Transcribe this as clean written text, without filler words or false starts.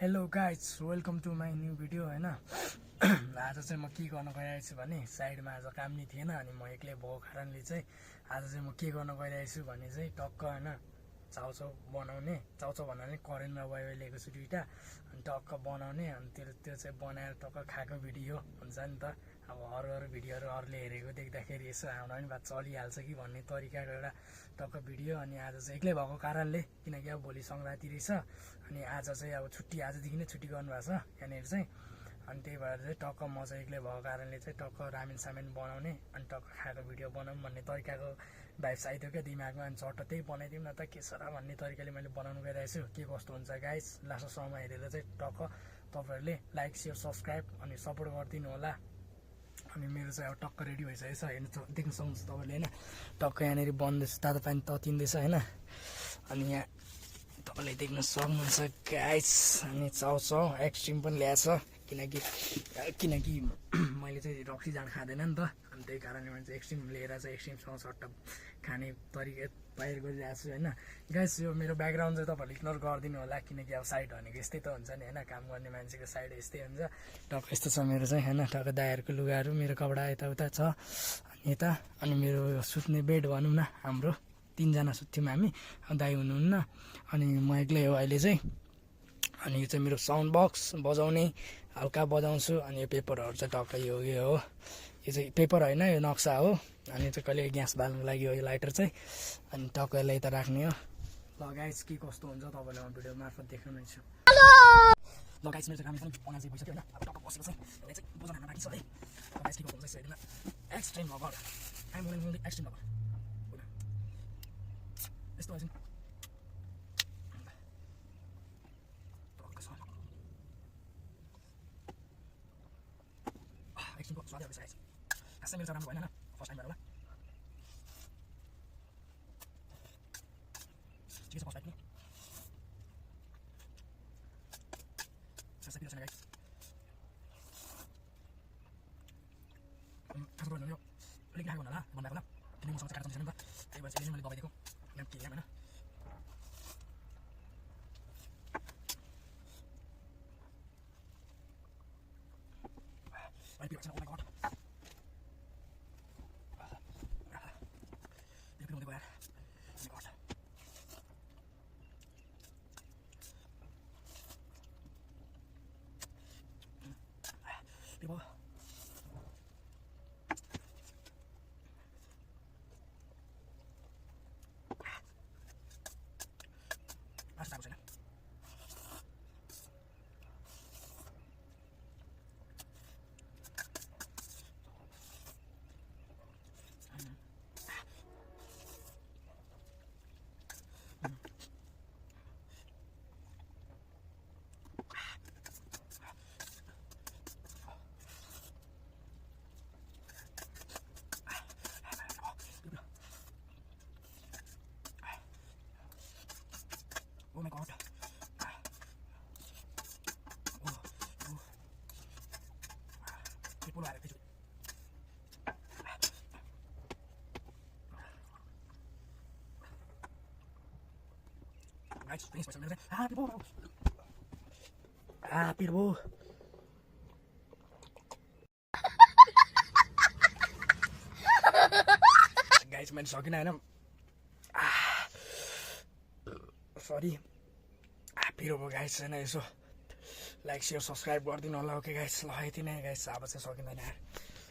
Hello guys welcome to my new video होइन। आज चाहिँ म के गर्न गइरहेको छु भने साइडमा आज काम नि थिएन अनि म एक्लै भएको कारणले चाहिँ आज चाहिँ म के गर्न गइरहेको छु भने चाहिँ टक्क होइन चाउचाउ बनाउने चाउचाउ भन्नाले करेन्ट र वाइवाई लिएको छु दुइटा अनि टक्क बनाउने अनि त्यो चाहिँ बनाएर टक्क खाएको भिडियो हुन्छ नि त। अब अरू भिडियोहरू अरूले हेरेको देख्दाखेरि यसो हाम्रो पनि बात चलिहाल्छ कि भन्ने तरिकाको एउटा टक्क भिडियो। अनि आज चाहिँ एक्लै भएको कारणले किनकि अब भोलि सङ्क्रान्ति रहेछ अनि आज चाहिँ अब छुट्टी आजदेखि नै छुट्टी गर्नुभएको छ यहाँनिर चाहिँ। अनि त्यही भएर चाहिँ टक्क म चाहिँ एक्लै भएको कारणले चाहिँ टक्क रामेन सामेन बनाउने अनि टक्क खाएको भिडियो बनाऊँ भन्ने तरिकाको भाइब्स आइदियो क्या दिमागमा। अनि चट्ट त्यही बनाइदिउँ न त के छ र भन्ने तरिकाले मैले बनाउनु गइरहेको छु। के कस्तो हुन्छ गाइस लास्टसम्म हेरेर चाहिँ टक्क तपाईँहरूले लाइक सेयर सब्सक्राइब अनि सपोर्ट गरिदिनु होला। अनि मेरो चाहिँ अब टक्क रेडी भइसकेको छ हेर्नु देख्न सक्नुहुन्छ तपाईँले होइन। टक्क यहाँनिर बन्दैछ तातो पानी ततिँदैछ होइन। अनि यहाँ तपाईँले देख्न सक्नुहुन्छ गाइस। अनि चाउचाउ एक्सट्रिम पनि ल्याएछ किनकि मैले चाहिँ रक्सी जान खाँदैन नि त। अनि त्यही कारणले मैले चाहिँ एक्सट्रिम लिएर चाहिँ एक्सट्रिमसँग सट्ट खाने तरिका तयार गरिरहेको छु होइन। गाइस यो मेरो ब्याकग्राउन्ड चाहिँ तपाईँहरूले इग्नोर गरिदिनु होला किनकि अब साइड भनेको यस्तै त हुन्छ नि होइन। काम गर्ने मान्छेको साइड यस्तै हुन्छ। टक्क यस्तो छ मेरो चाहिँ होइन। टक्क दाइहरूको लुगाहरू मेरो कपडा यताउता छ अनि यता। अनि मेरो सुत्ने बेड भनौँ न हाम्रो 3 जना सुत्थ्यौँ हामी दाइ हुनुहुन्न अनि म एक्लै हो अहिले चाहिँ। अनि यो चाहिँ मेरो साउन्ड बक्स बजाउने हल्का बजाउँछु। अनि यो पेपरहरू चाहिँ टक्क यो हो यो चाहिँ पेपर होइन यो नक्सा हो। अनि चाहिँ कहिले ग्यास बाल्नुको लागि हो यो लाइटर चाहिँ। अनि टक्क यसलाई यता राख्ने हो। ल गाइस के कस्तो हुन्छ तपाईँलाई म भिडियो मार्फत देखाउनु छु। ल गाइस मेरो चाहिँ राम्रो पनि बना चाहिँ भइसक्यो होइन। अब टक्क बसेको चाहिँ यसलाई चाहिँ बोजन हान्न बाँकी छ है। गाइस के कस्तो हुन्छ हेर्नु न extreme lover I'm going extreme lover यस्तो हुन्छ एकछिनको स्वादै आउँदैछ गाइस। खासै मेरो चाहिँ राम्रो भएन होइन फर्स्ट टाइम होला ठिकै छ फर्स्ट टाइम नि खासै पिरो छैन गाइस। खास गरेर यो अलिक लाग्यो होला बनाएको होला किनकि मसँग चाहिँ काट्न सक्दैन नि त। त्यही भएर चाहिँ मैले दबाई दिएको यहाँ के होइन। I feel like, oh my god. Dia belum dibayar. Oh my god. Ibu. Masih tahu saya. Oh my god. Pulau air kecil. Guys, ini spesial mereka. Pirbo. Guys, मैले सकिनँ होइन। सरी पिरो भयो गाइस छैन। यसो लाइक सेयर सब्सक्राइब गरिदिनु होला। Okay guys ल यति नै गाइस अब चाहिँ सकिँदैन यार।